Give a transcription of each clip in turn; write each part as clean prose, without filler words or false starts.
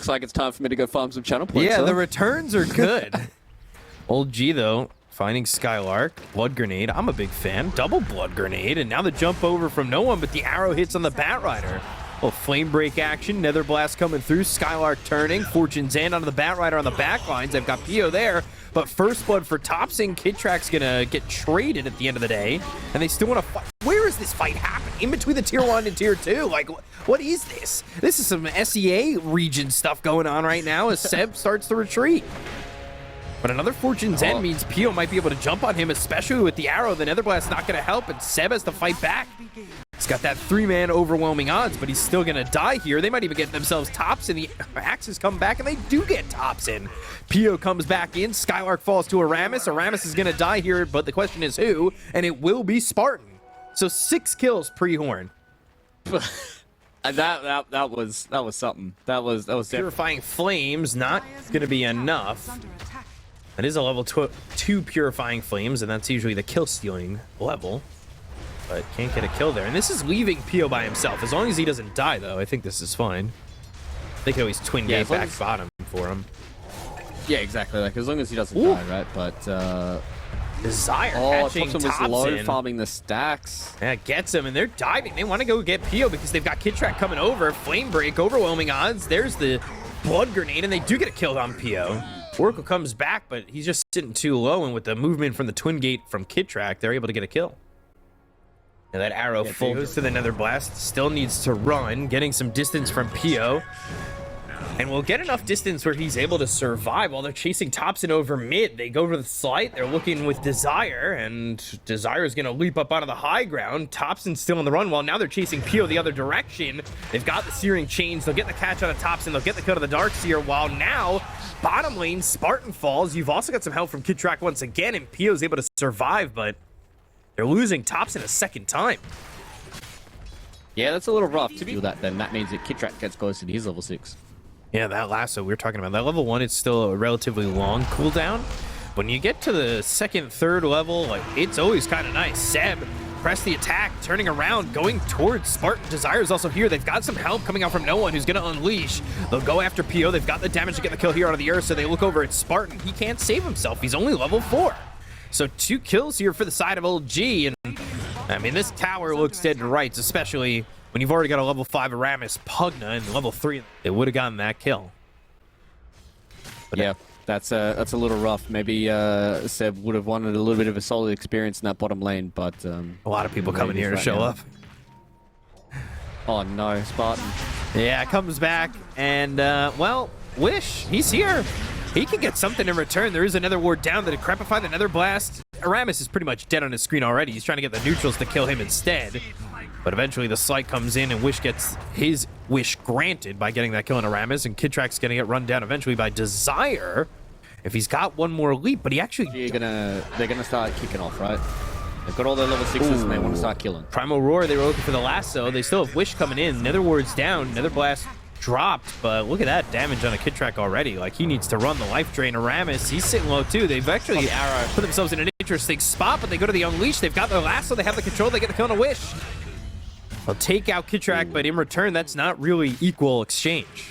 looks like it's time for me to go farm some channel points. Yeah, the returns are good. Old G, though, finding Skylark. Blood Grenade. I'm a big fan. Double Blood Grenade. And now the jump over from no one, but the arrow hits on the Bat Rider. Little Flame Break action. Nether Blast coming through. Skylark turning. Fortune's End onto the Bat Rider on the back lines. They've got Pio there. But first blood for Topson. Kid Track's going to get traded at the end of the day. And they still want to fight. Where is this fight happening? In between the tier 1 and tier 2? Like, what is this? This is some SEA region stuff going on right now as Seb starts to retreat. But another Fortune's End means Pio might be able to jump on him, especially with the arrow. The Nether Blast's not going to help, and Seb has to fight back. He's got that 3-man overwhelming odds, but he's still going to die here. They might even get themselves tops, and the axes come back, and they do get tops in. Pio comes back in. Skylark falls to Aramis. Aramis is going to die here, but the question is who, and it will be Spartan. So 6 kills pre-Horn. that was something. That was Purifying Flames, not going to be enough. That is a level 2 Purifying Flames, and that's usually the kill-stealing level. But can't get a kill there. And this is leaving Pio by himself. As long as he doesn't die, though, I think this is fine. They can always twin gate back bottom for him. Yeah, exactly. Like, as long as he doesn't die, right? But, Desire catching Topson was low in. farming the stacks. Yeah, gets him, and they're diving. They want to go get Pio because they've got Kid Track coming over. Flame Break, overwhelming odds. There's the Blood Grenade, and they do get a kill on Pio. Oracle comes back, but he's just sitting too low, and with the movement from the twin gate from Kid Track, they're able to get a kill. And that arrow full goes to the Nether Blast. Still needs to run, getting some distance from Pio. And will get enough distance where he's able to survive while they're chasing Topson over mid. They go for the slight. They're looking with Desire, and Desire is going to leap up onto the high ground. Topson's still on the run while now they're chasing Pio the other direction. They've got the Searing Chains. They'll get the catch on Topson. They'll get the kill to the Darkseer, while now bottom lane, Spartan falls. You've also got some help from Kid Track once again, and Pio's able to survive, but they're losing Topson a second time. Yeah, that's a little rough to do that then. That means that Kid Track gets closer to his level 6. Yeah, that lasso we were talking about, that level 1 is still a relatively long cooldown. When you get to the second, third level, like, it's always kind of nice. Seb, press the attack, turning around, going towards Spartan. Desire is also here. They've got some help coming out from no one who's going to unleash. They'll go after Pio. They've got the damage to get the kill here out of the earth, so they look over at Spartan. He can't save himself. He's only level 4. So 2 kills here for the side of Old G, and I mean, this tower looks dead to rights, especially when you've already got a level 5 Aramis Pugna and level 3. They would have gotten that kill. But yeah, that's a little rough. Maybe Seb would have wanted a little bit of a solid experience in that bottom lane, but a lot of people coming here to show up. Oh no, Spartan. Yeah, comes back, and well, Wish, he's here. He can get something in return. There is another ward down. The Decrepify, the Nether Blast. Aramis is pretty much dead on his screen already. He's trying to get the neutrals to kill him instead. But eventually the Slight comes in, and Wish gets his wish granted by getting that kill on Aramis, and Kid Track's going to get run down eventually by Desire if he's got one more leap, but he actually... They're gonna start kicking off, right? They've got all their level 6s and they want to start killing. Primal Roar, they were looking for the lasso. They still have Wish coming in. Nether Ward's down. Nether Blast dropped, but look at that damage on a Kid Track already. Like, he needs to run the life drain. Aramis, he's sitting low too. They've actually put themselves in an interesting spot, but they go to the Unleash. They've got their lasso. They have the control. They get the kill on a Wish. They'll take out Kid Track, but in return, that's not really equal exchange.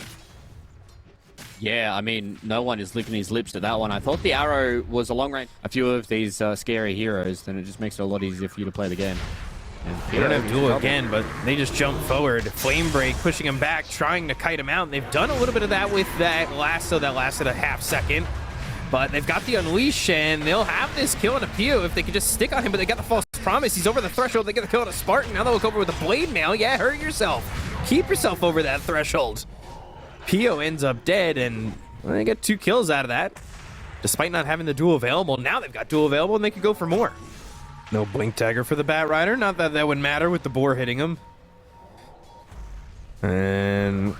Yeah, I mean, no one is licking his lips to that one. I thought the arrow was a long range. A few of these scary heroes, then it just makes it a lot easier for you to play the game. They don't have duel again, but they just jump forward. Flame Break pushing him back, trying to kite him out. And they've done a little bit of that with that lasso that lasted a half second. But they've got the Unleash, and they'll have this kill on a Pio if they can just stick on him. But they got the False Promise. He's over the threshold. They get the kill on a Spartan. Now they'll look over with the Blade Mail. Yeah, hurt yourself. Keep yourself over that threshold. Pio ends up dead, and they get 2 kills out of that. Despite not having the duel available, now they've got duel available, and they could go for more. No Blink Dagger for the Bat Rider. Not that that would matter with the boar hitting him. And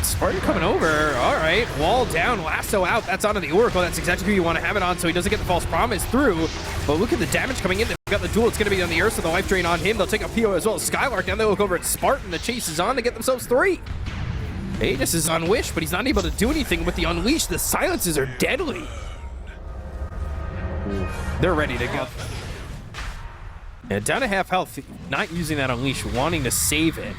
Spartan coming over. All right, wall down, lasso out. That's onto the Oracle. That's exactly who you want to have it on, so he doesn't get the False Promise through. But look at the damage coming in. They've got the duel. It's going to be on the earth, so the life drain on him. They'll take a Pio as well as Skylark. Now they look over at Spartan. The chase is on to get themselves 3. Aegis is on Wish, but he's not able to do anything with the Unleash. The silences are deadly. Oof. They're ready to go. Yeah, down to half health, not using that Unleash, wanting to save it.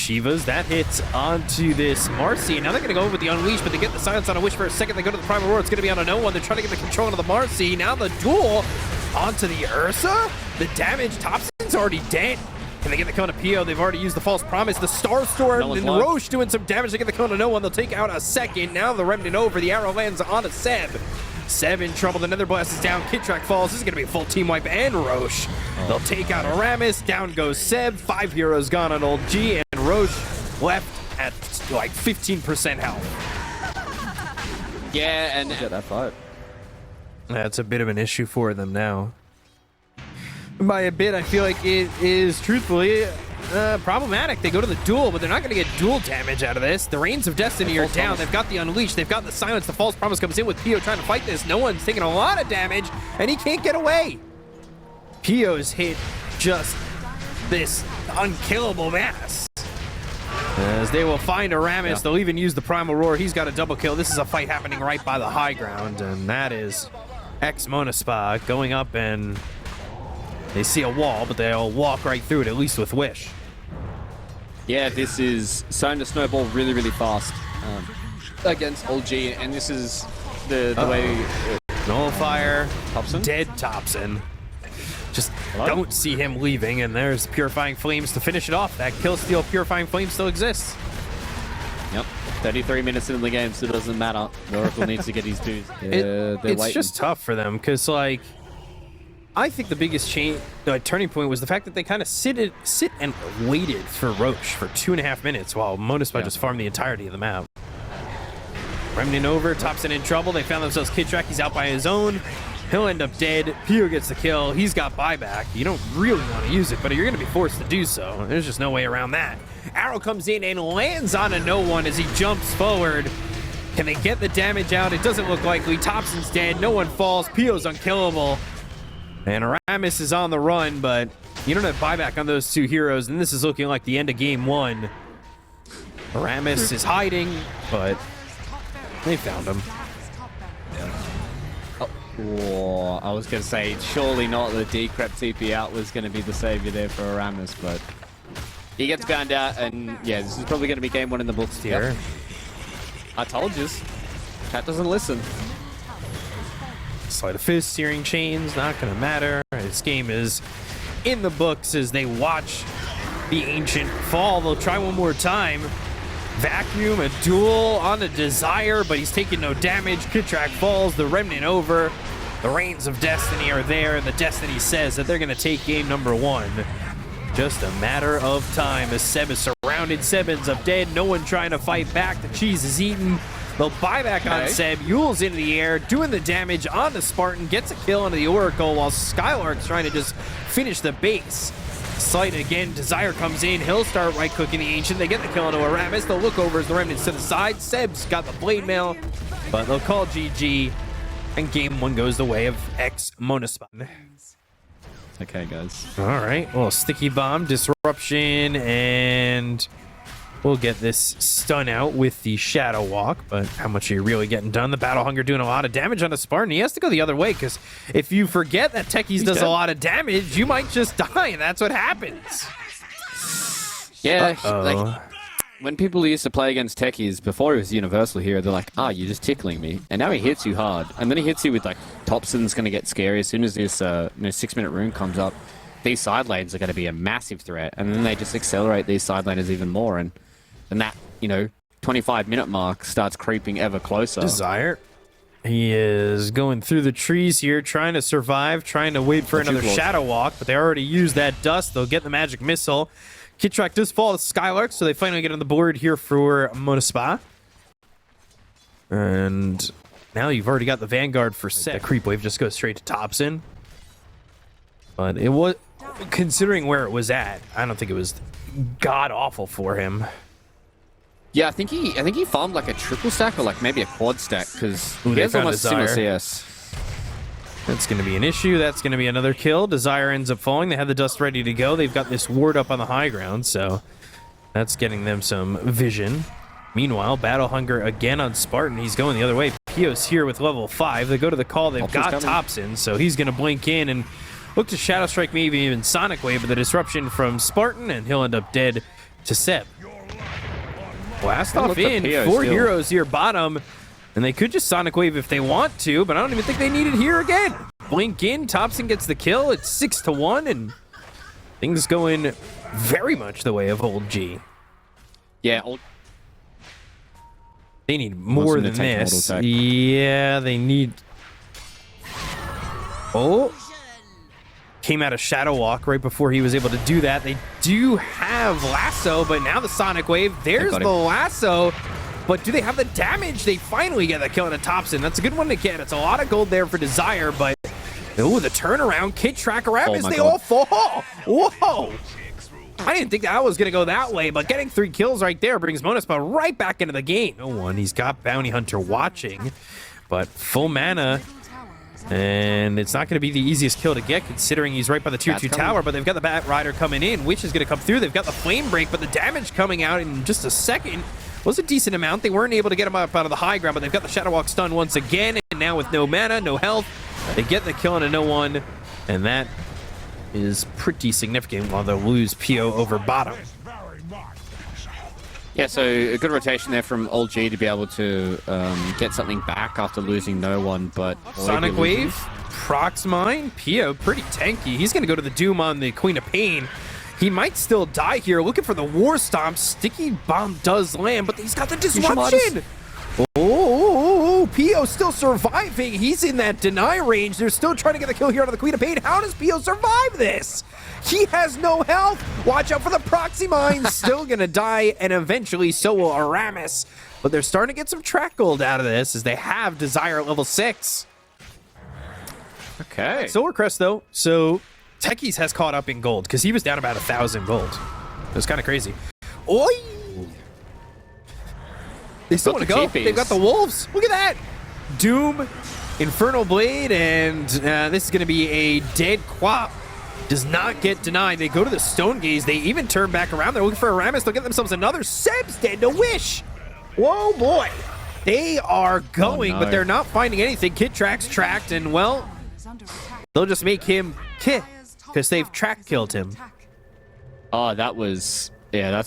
Shivas. That hits onto this Marcy. And now they're going to go with the Unleash, but they get the silence on a Wish for a second. They go to the Primal Roar. It's going to be on a no one. They're trying to get the control onto the Marcy. Now the duel onto the Ursa. The damage. Thompson's already dead. Can they get the kill on a PO? They've already used the False Promise. The Star Storm and Roche doing some damage to get the kill on a no one. They'll take out a second. Now the Remnant over. The arrow lands on a Seb. Seb in trouble. The Nether Blast is down. Kidtrack falls. This is going to be a full team wipe and Roche. They'll take out Aramis. Down goes Seb. 5 heroes gone on old G. And Roche left at like 15% health. Yeah, and get that fight. That's a bit of an issue for them now. By a bit, I feel like it is truthfully problematic. They go to the duel, but they're not going to get duel damage out of this. The Reigns of Destiny are down. They've got the Unleash. They've got the Silence. The False Promise comes in with Pio trying to fight this. No one's taking a lot of damage, and he can't get away. Pio's hit just this unkillable mass. As they will find Aramis, they'll even use the Primal Roar. He's got a double kill. This is a fight happening right by the high ground, and that is ex-Monaspa going up, and they see a wall, but they'll walk right through it, at least with Wish. Yeah, this is starting to snowball really, really fast against Old G, and this is the way... Nullifier, Thompson? Dead Thompson. Just don't see him leaving, and there's Purifying Flames to finish it off. That kill steal Purifying Flame still exists. Yep, 33 minutes into the game, so it doesn't matter. The Oracle needs to get his dues. It's just tough for them, because, like, I think the biggest turning point was the fact that they kind of sit and waited for Roche for 2.5 minutes while Monaspa just farmed the entirety of the map. Remnant over, Thompson in trouble. They found themselves Kidtrack. He's out by his own. He'll end up dead. Pio gets the kill. He's got buyback. You don't really want to use it, but you're going to be forced to do so. There's just no way around that. Arrow comes in and lands on a no one as he jumps forward. Can they get the damage out? It doesn't look likely. Thompson's dead. No one falls. Pio's unkillable. And Aramis is on the run, but you don't have buyback on those two heroes, and this is looking like the end of game one. Aramis is hiding, but they found him. Oh, I was going to say, surely not the Decrep TP out was going to be the savior there for Aramis, but he gets found out, and yeah, this is probably going to be game one in the books here. Yep. I told you. Cat doesn't listen. Sleight of fist, searing chains, not going to matter. This game is in the books as they watch the Ancient fall. They'll try one more time. Vacuum, a duel on a Desire, but he's taking no damage. Kidtrack falls, the Remnant over. The Reigns of Destiny are there, and the Destiny says that they're going to take game number one. Just a matter of time as Seb is surrounded. Seb ends up dead. No one trying to fight back. The cheese is eaten. They'll buy back on Seb. Yule's into the air, doing the damage on the Spartan. Gets a kill onto the Oracle while Skylark's trying to just finish the base. Sight again. Desire comes in. He'll start right cooking the Ancient. They get the kill onto Aramis. They'll look over as the Remnants to the side. Seb's got the Blade Mail, but they'll call GG. And game one goes the way of ex-Monaspa. Okay, guys. All right. Well, Sticky Bomb, Disruption, and we'll get this stun out with the Shadow Walk. But how much are you really getting done? The Battle Hunger doing a lot of damage on the Spartan. He has to go the other way, because if you forget that Techies does a lot of damage, you might just die, and that's what happens. Yeah, like, when people used to play against Techies, before he was Universal Hero, they're like, you're just tickling me. And now he hits you hard. And then he hits you with, like, Thompson's going to get scary as soon as this 6-minute rune comes up. These side lanes are going to be a massive threat. And then they just accelerate these side laners even more. And that, 25-minute mark starts creeping ever closer. Desire. He is going through the trees here, trying to survive, trying to wait for another Shadow Walk. But they already used that dust. They'll get the Magic Missile. Kidtrack does fall to Skylark, so they finally get on the board here for Monaspa. And now you've already got the Vanguard for Seb. The creep wave just goes straight to Thompson. But it was, considering where it was at, I don't think it was god-awful for him. Yeah, I think he farmed like a triple stack or like maybe a quad stack, because he has almost similar CS. That's going to be an issue. That's going to be another kill. Desire ends up falling. They have the dust ready to go. They've got this ward up on the high ground, so that's getting them some vision. Meanwhile, Battle Hunger again on Spartan. He's going the other way. Pio's here with level 5. They go to the call. They've got Thompson, so he's going to blink in and look to Shadow Strike, maybe even Sonic Wave, but the disruption from Spartan, and he'll end up dead to Seb. Blast Look off for in. Pio 4 still. heroes here bottom. And they could just Sonic Wave if they want to, but I don't even think they need it here again. Blink in. Thompson gets the kill. It's 6-1, and things going very much the way of Old G. Yeah, They need more him than to take an this. auto attack. Yeah, they need... Oh. Came out of Shadow Walk right before he was able to do that. They do have Lasso, but now the Sonic Wave. There's got the him. Lasso. But do they have the damage? They finally get the kill on a Thompson. That's a good one to get. It's a lot of gold there for Desire, but... Oh, the turnaround. Kid track around as my they God. all fall. Whoa. I didn't think that was going to go that way, but getting 3 kills right there brings Monaspa right back into the game. No one. He's got Bounty Hunter watching, but full mana. And it's not going to be the easiest kill to get, considering he's right by the tier 2 tower, but they've got the Bat Rider coming in, which is going to come through. They've got the Flame Break, but the damage coming out in just a second was a decent amount. They weren't able to get him up out of the high ground, but they've got the Shadow Walk stun once again, and now with no mana, no health, they get the kill on a no one, and that is pretty significant while they'll lose Pio over bottom. Yeah, so a good rotation there from Old G to be able to get something back after losing no one, but... Sonic Wave, Prox Mine, Pio, pretty tanky. He's going to go to the Doom on the Queen of Pain. He might still die here, looking for the War Stomp. Sticky Bomb does land, but he's got the Disruption! Oh, Pio still surviving. He's in that deny range. They're still trying to get the kill here out of the Queen of Pain. How does Pio survive this? He has no health. Watch out for the Proxy Mine. Still gonna die, and eventually so will Aramis. But they're starting to get some track gold out of this as they have Desire at level 6. Okay. Solar Crest, though, so Techies has caught up in gold because he was down about 1,000 gold. It was kind of crazy. Oi! They still want to go. cheapies. They've got the Wolves. Look at that. Doom, Infernal Blade, and this is going to be a dead Quap. Does not get denied. They go to the Stone Gaze. They even turn back around. They're looking for Aramis. They'll get themselves another. Seb's dead to Wish. Whoa, boy. They are going, but they're not finding anything. Kid Track's tracked, and, well, they'll just make him Kid because they've track killed him. Oh, that was... Yeah,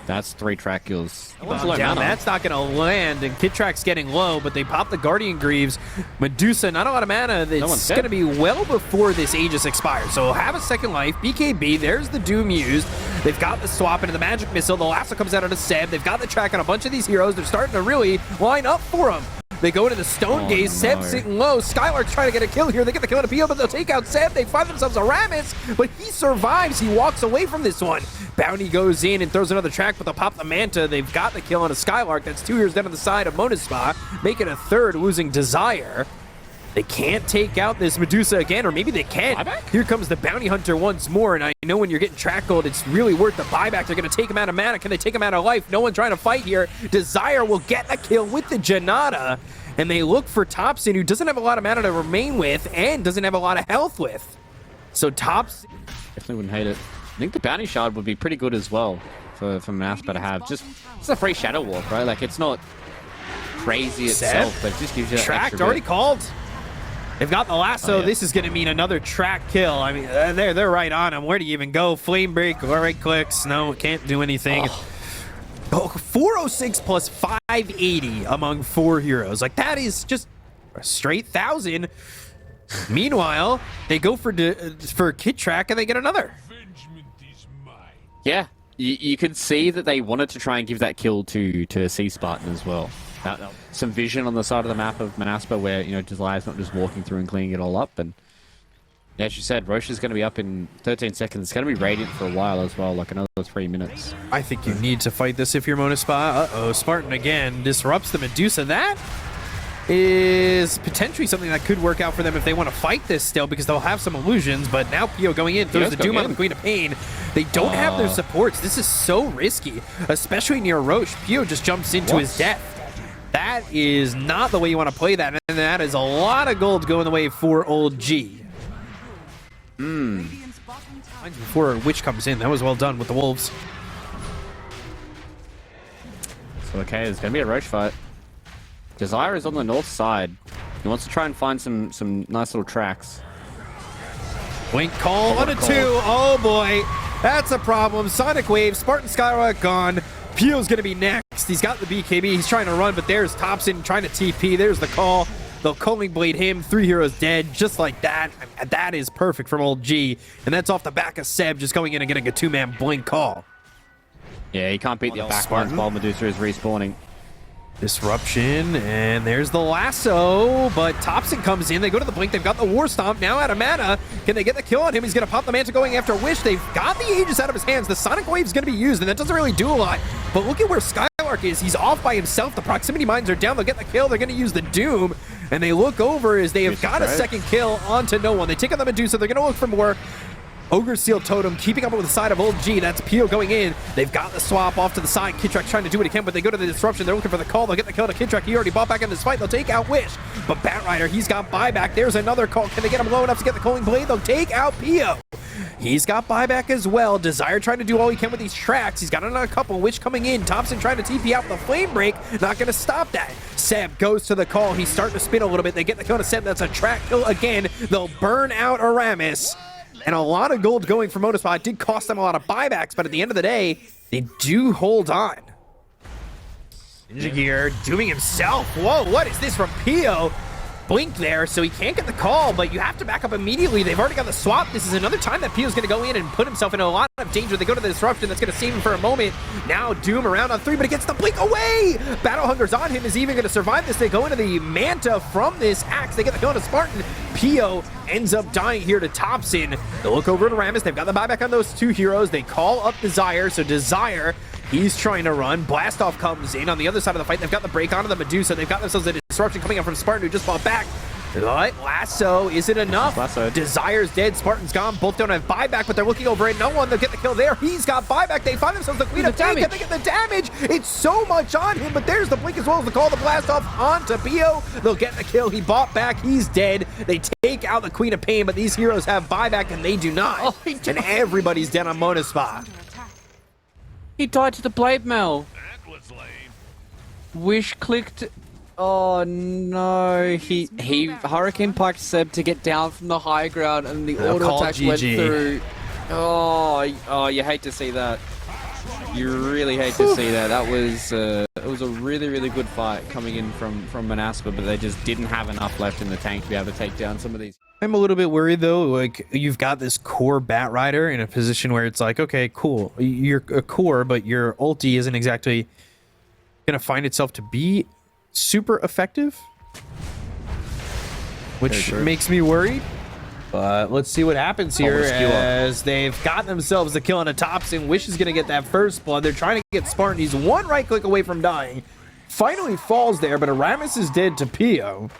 that's 3 track kills. Down. That's not going to land, and Kid Track's getting low, but they pop the Guardian Greaves. Medusa, not a lot of mana. It's going to be well before this Aegis expires, so have a second life. BKB, there's the Doom used. They've got the swap into the Magic Missile. The Lasso comes out of the Seb. They've got the track on a bunch of these heroes. They're starting to really line up for him. They go into the Stone Gaze. Seb sitting low. Skylark's trying to get a kill here. They get the kill on a Pio, but they'll take out Seb. They find themselves Aramis, but he survives. He walks away from this one. Bounty goes in and throws another track, but they'll pop the Manta. They've got the kill on a Skylark. That's 2 heroes down on the side of Monaspa. Make it a third, losing Desire. They can't take out this Medusa again, or maybe they can. Buyback? Here comes the Bounty Hunter once more, and I know when you're getting track gold, it's really worth the buyback. They're going to take him out of mana. Can they take him out of life? No one trying to fight here. Desire will get a kill with the Janata, and they look for Thompson, who doesn't have a lot of mana to remain with and doesn't have a lot of health with. So Thompson... Definitely wouldn't hate it. I think the Bounty Shard would be pretty good as well for Monaspa to have. Just it's a free Shadow Walk, right? Like, it's not crazy itself, but it just gives you that tracked, extra already bit. called. They've got the Lasso. Oh, yeah. This is going to mean another track kill. I mean, they're right on him. Where do you even go? Flame Break, right clicks. No, can't do anything. Oh, 406 plus 580 among 4 heroes. Like, that is just a straight 1,000. Meanwhile, they go for Kid Track and they get another. Yeah, you could see that they wanted to try and give that kill to Sea Spartan as well. Some vision on the side of the map of Monaspa where, you know, Desire's not just walking through and cleaning it all up. And as you said, Roche is going to be up in 13 seconds. It's going to be Radiant for a while as well, like another 3 minutes. I think you need to fight this if you're Monaspa. Uh-oh, Spartan again disrupts the Medusa. That is potentially something that could work out for them if they want to fight this still, because they'll have some illusions. But now Pio going in, throws the Doom on the Queen of Pain. They don't have their supports. This is so risky, especially near Roche. Pio just jumps into his death. That is not the way you want to play that, and that is a lot of gold going the way for Old G. Before Witch comes in, that was well done with the Wolves. So, okay, there's going to be a Roche fight. Desire is on the north side. He wants to try and find some nice little tracks. Blink call on a 2. Oh boy, that's a problem. Sonic Wave, Spartan Skylark gone. Pio's going to be next. He's got the BKB. He's trying to run, but there's Thompson trying to TP. There's the call. They'll Culling Blade him. 3 heroes dead, just like that. That is perfect from old G. And that's off the back of Seb just going in and getting a 2-man blink call. Yeah, he can't beat the backlines while Medusa is respawning. Disruption, and there's the lasso, but Thompson comes in. They go to the blink. They've got the War Stomp now out of mana. Can they get the kill on him? He's going to pop the Manta going after Wish. They've got the Aegis out of his hands. The Sonic Wave's going to be used, and that doesn't really do a lot. But look at where Skylark is. He's off by himself. The proximity mines are down. They'll get the kill. They're going to use the Doom, and they look over as they have got a second kill onto no one. They take on the Medusa. They're going to look for more. Ogre Seal Totem keeping up with the side of old G. That's Pio going in. They've got the swap off to the side. Kidrak trying to do what he can, but they go to the disruption. They're looking for the call. They'll get the kill to Kidrak. He already bought back in this fight. They'll take out Wish. But Batrider, he's got buyback. There's another call. Can they get him low enough to get the Culling Blade? They'll take out Pio. He's got buyback as well. Desire trying to do all he can with these tracks. He's got another couple. Wish coming in. Thompson trying to TP out with the Flame Break. Not going to stop that. Seb goes to the call. He's starting to spin a little bit. They get the kill to Seb. That's a track kill again. They'll burn out Aramis. And a lot of gold going for Monaspa. It did cost them a lot of buybacks, but at the end of the day, they do hold on. Ninja Gear doing himself. Whoa, what is this from Pio? Blink there, so he can't get the call, but you have to back up immediately. They've already got the swap. This is another time that Pio's going to go in and put himself in a lot of danger. They go to the disruption. That's going to save him for a moment. Now Doom around on 3, but it gets the blink away. Battle Hunger's on him. Is he even going to survive this? They go into the Manta from this axe. They get the kill to Spartan. Pio ends up dying here to Thompson. They look over at Aramis. They've got the buyback on those 2 heroes. They call up Desire, so Desire, he's trying to run. Blastoff comes in on the other side of the fight. They've got the break onto the Medusa. They've got themselves a disruption coming up from Spartan, who just fought back. But lasso, is it enough? Desire's dead. Spartan's gone. Both don't have buyback, but they're looking over at no one. They'll get the kill there. He's got buyback. They find themselves the Queen of Pain. Can they get the damage? It's so much on him, but there's the blink as well as the call. The blast off onto Pio. They'll get the kill. He bought back. He's dead. They take out the Queen of Pain, but these heroes have buyback, and they do not. And everybody's dead on Monaspa. He died to the Blade Mail. Wish clicked. Oh no, he Hurricane Piked Seb to get down from the high ground, and the auto attack went through. Oh, you hate to see that. You really hate to see that. That was it was a really good fight coming in from Monaspa, but they just didn't have enough left in the tank to be able to take down some of these. I'm a little bit worried though. Like, you've got this core Batrider in a position where it's like, okay, cool, you're a core, but your ulti isn't exactly gonna find itself to be super effective, which makes me worried. But let's see what happens here as they've got themselves the kill on a Thompson. Wish is going to get that first blood. They're trying to get Spartan. He's one right click away from dying. Finally falls there, but Aramis is dead to Pio.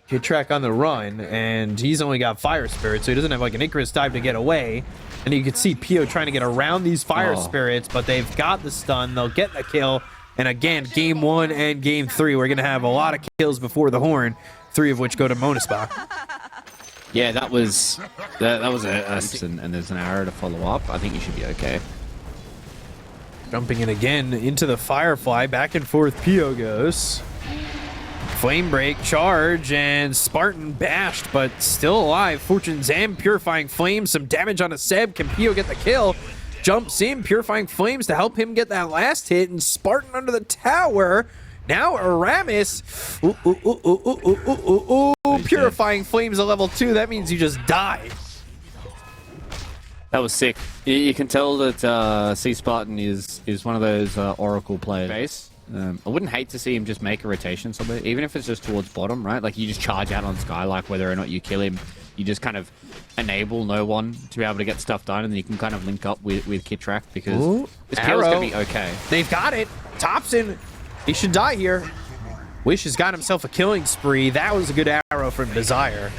Kidrak on the run, and he's only got Fire Spirit, so he doesn't have like an Icarus dive to get away. And you can see Pio trying to get around these Fire Spirits, but they've got the stun. They'll get the kill. And again, game 1 and game 3, we're going to have a lot of kills before the horn, 3 of which go to Monaspa. Yeah, that was a and there's an arrow to follow up. I think you should be okay. Jumping in again into the Firefly, back and forth Pio goes. Flame Break, charge, and Spartan bashed, but still alive. Fortune's End, Purifying Flame, some damage on a Seb. Can Pio get the kill? Jumps in, Purifying Flames to help him get that last hit, and Spartan under the tower. Now Aramis. Purifying Flames at level 2. That means you just die. That was sick. You can tell that C Spartan is one of those Oracle players. I wouldn't hate to see him just make a rotation somewhere, even if it's just towards bottom, right? Like, you just charge out on Skylark, whether or not you kill him. You just kind of enable no one to be able to get stuff done, and then you can kind of link up with Kidrak, because this kill is going to be okay. They've got it. Thompson, he should die here. Wish has got himself a killing spree. That was a good arrow from Desire.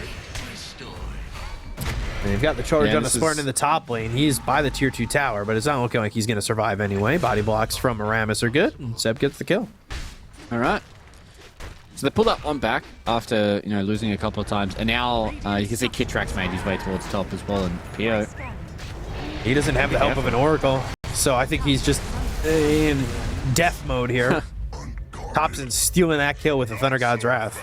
And they've got the charge on the Spartan in the top lane. He's by the tier 2 tower, but it's not looking like he's going to survive anyway. Body blocks from Aramis are good, and Seb gets the kill. All right. So they pulled that one back after, losing a couple of times, and now you can see Kidrak's made his way towards top as well, and Pio. He doesn't have the help of an Oracle, so I think he's just in death mode here. Thompson's stealing that kill with the Thunder God's Wrath.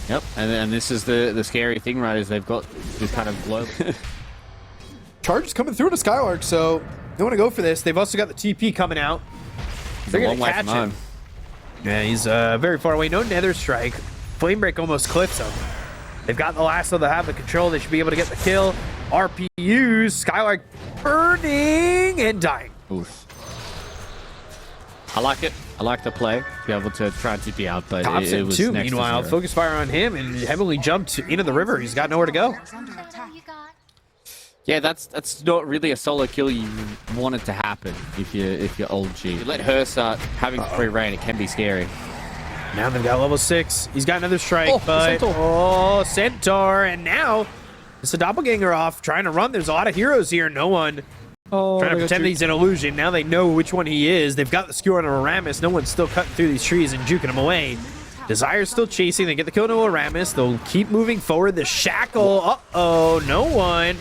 Yep, and this is the scary thing, right, is they've got this kind of glow. Charge is coming through to Skylark, so They want to go for this. They've also got the TP coming out. They're going to catch him. Yeah, he's very far away. No Nether Strike. Flame Break almost clips him. They've got the lasso. They have the control. They should be able to get the kill. RPUs. Skylark burning and dying. Oof. I like it. I like the play. Be able to try and TP out, but it was too. next to Meanwhile, zero. focus fire on him and heavily jumped into the river. He's got nowhere to go. Yeah, that's not really a solo kill you want it to happen if you're old G. You let her start having free reign, it can be scary. Now they've got level 6. He's got another strike, but Centaur, and now it's a doppelganger off trying to run. There's a lot of heroes here. No one trying to pretend he's an illusion. Now they know which one he is. They've got the skewer on Aramis. No one's still cutting through these trees and juking him away. Desire's still chasing. They get the kill to Aramis. They'll keep moving forward. The shackle. Uh-oh, no one.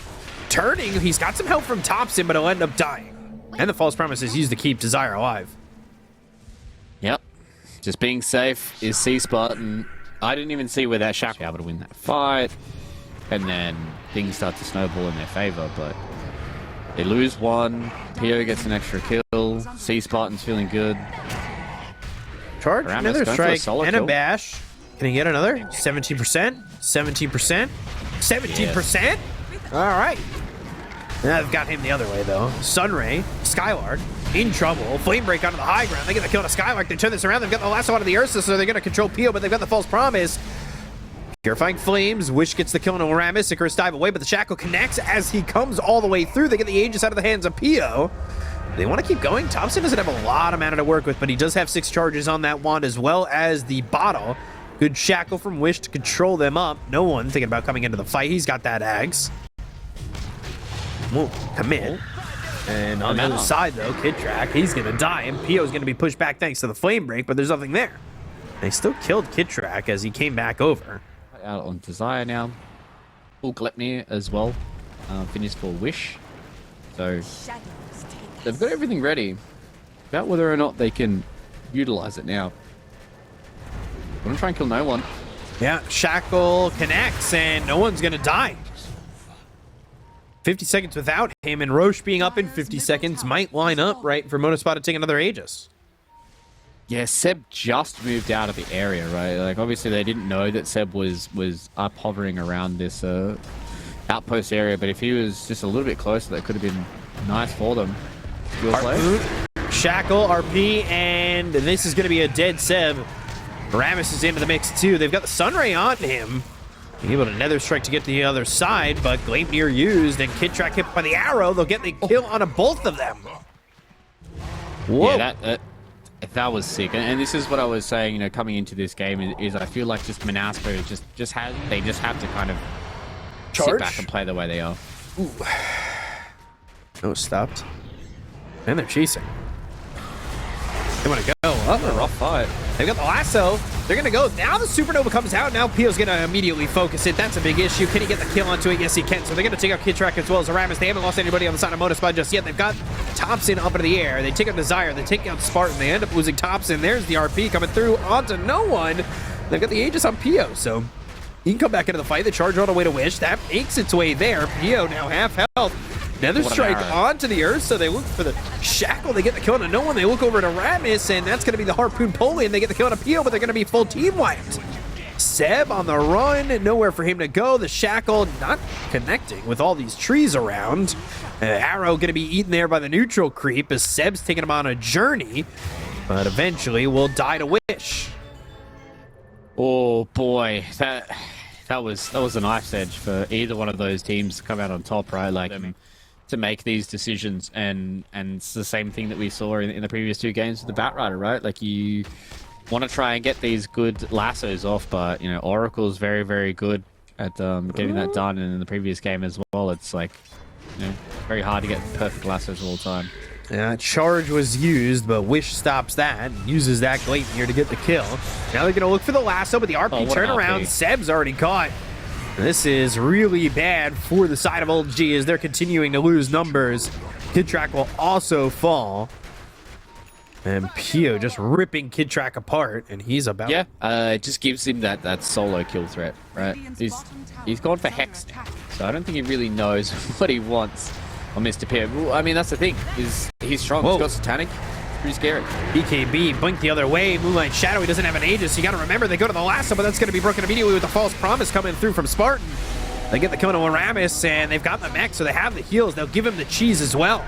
Turning. He's got some help from Thompson, but he'll end up dying. And the false promise is used to keep Desire alive. Yep. Just being safe is C-spot, and I didn't even see where that shackle was able to win that fight. And then things start to snowball in their favor, but they lose one. PO gets an extra kill. C-Spartan's feeling good. Charge, Aramis another going for a strike, solo and a kill. bash. Can he get another? 17%? 17%? 17%? All right. Now they've got him the other way, though. Sunray, Skylark, in trouble. Flame Break onto the high ground. They get the kill to Skylark. They turn this around. They've got the lasso out of the Ursa, so they're going to control Pio, but they've got the false promise. Purifying Flames. Wish gets the kill on Aramis. Icarus dive away, but the shackle connects as he comes all the way through. They get the Aegis out of the hands of Pio. They want to keep going. Thompson doesn't have a lot of mana to work with, but he does have 6 charges on that wand as well as the bottle. Good shackle from Wish to control them up. No one thinking about coming into the fight. He's got that Ags. Won't commit. And on the other side, though, Kid Track, he's going to die, and Pio's going to be pushed back thanks to the Flame Break, but there's nothing there. They still killed Kid Track as he came back over. Out on Desire now. Full Glepnir as well. Finished for Wish. So they've got everything ready. About whether or not they can utilize it now. I'm going to try and kill no one. Yeah, Shackle connects, and no one's going to die. 50 seconds without him, and Roche being up in 50 seconds might line up right for Monaspa to take another Aegis. Yeah, Seb just moved out of the area, right? Like, obviously they didn't know that Seb was up hovering around this outpost area, but if he was just a little bit closer, that could have been nice for them. Shackle, RP, and this is going to be a dead Seb. Aramis is into the mix too. They've got the Sunray on him. Able to Nether Strike to get to the other side, but Gleipnir used, and Kid Track hit by the arrow. They'll get the kill on both of them. Whoa. Yeah, that was sick. And this is what I was saying, you know, coming into this game is I feel like just Monaspa they just have to kind of sit back and play the way they are. Ooh. No, stopped. And they're chasing. They want to go. A rough fight. They've got the lasso. They're going to go. Now the Supernova comes out. Now Pio's going to immediately focus it. That's a big issue. Can he get the kill onto it? Yes, he can. So they're going to take out Kid Track as well as Aramis. They haven't lost anybody on the side of Monaspa just yet. They've got Thompson up into the air. They take out Desire. They take out Spartan. They end up losing Thompson. There's the RP coming through onto no one. They've got the Aegis on Pio. So he can come back into the fight. They charge all the way to Wish. That makes its way there. Pio now half health. Nether Strike onto the Earth, so they look for the Shackle. They get the kill on no one. They look over to Aramis, and that's going to be the Harpoon Poli, and they get the kill on Pio, but they're going to be full team wiped. Seb on the run, nowhere for him to go. The Shackle not connecting with all these trees around. Arrow going to be eaten there by the neutral creep as Seb's taking him on a journey, but eventually will die to Wish. Oh boy, that was a knife's edge for either one of those teams to come out on top, right? Like to make these decisions, and it's the same thing that we saw in the previous 2 games with the Batrider, right? Like you want to try and get these good lassos off, but you know Oracle's very, very good at getting that done, and in the previous game as well, it's like, you know, very hard to get perfect lassos all the time. Yeah, charge was used, but Wish stops that, uses that Gleipnir to get the kill. Now they're going to look for the lasso, but the RP turnaround, Seb's already caught. This is really bad for the side of Old G as they're continuing to lose numbers. Kid Track will also fall. And Pio just ripping Kid Track apart, and he's about... Yeah, it just gives him that solo kill threat, right? He's gone for Hex now, so I don't think he really knows what he wants. or Mr. Pear. Well, I mean, that's the thing. He's strong. Whoa. He's got Satanic. Pretty scary. BKB, blink the other way. Moonlight Shadow, he doesn't have an Aegis. You got to remember, they go to the last one, but that's going to be broken immediately with the False Promise coming through from Spartan. They get the kill on Aramis, and they've got the mech, so they have the heals. They'll give him the cheese as well.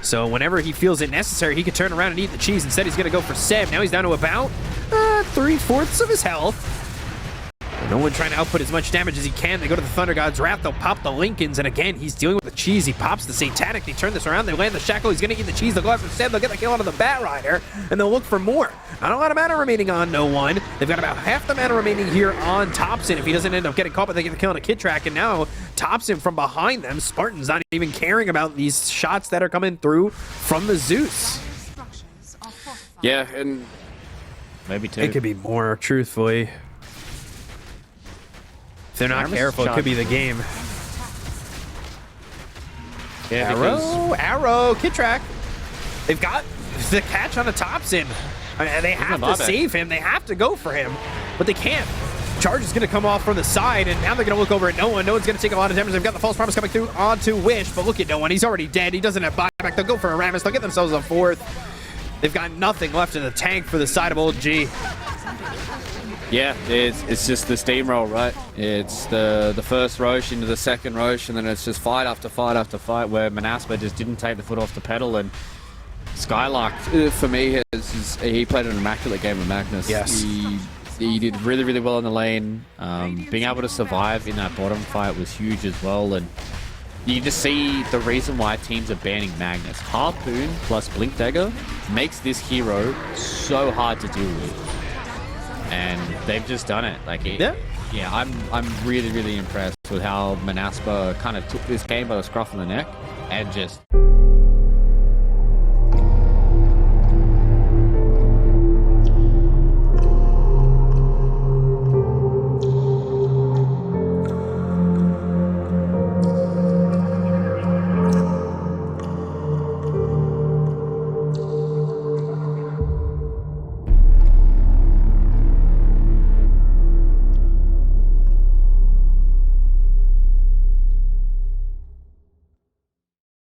So whenever he feels it necessary, he can turn around and eat the cheese. Instead, he's going to go for Seb. Now he's down to about 3/4 of his health. No one trying to output as much damage as he can. They go to the Thunder God's Wrath. They'll pop the Lincolns. And again, he's dealing with the cheese. He pops the Satanic. They turn this around. They land the Shackle. He's going to eat the cheese. They'll go after Seb. They'll get the kill onto the Bat Rider. And they'll look for more. Not a lot of mana remaining on No One. They've got about half the mana remaining here on Thompson. If he doesn't end up getting caught, but they get the kill on a Kid Track. And now Thompson from behind them. Spartan's not even caring about these shots that are coming through from the Zeus. Yeah, and maybe two. It could be more, truthfully. If they're not Aramis careful, it could be the game. Yeah, because Arrow, Kid Track. They've got the catch on the Thompson. They have to save him. They have to go for him, but they can't. Charge is going to come off from the side, and now they're going to look over at No One. No One's going to take a lot of damage. They've got the False Promise coming through onto Wish, but look at No One. He's already dead. He doesn't have buyback. They'll go for Aramis. They'll get themselves a fourth. They've got nothing left in the tank for the side of Old G. yeah, it's just the steamroll, right? It's the first Roche into the second Roche, and then it's just fight after fight after fight where Monaspa just didn't take the foot off the pedal. And Skylark, for me, he played an immaculate game of Magnus. Yes. He did really, really well in the lane. Being able to survive in that bottom fight was huge as well. And you just see the reason why teams are banning Magnus. Harpoon plus Blink Dagger makes this hero so hard to deal with. And they've just done it. Like, yeah, I'm really, really impressed with how Monaspa kind of took this game by the scruff of the neck and just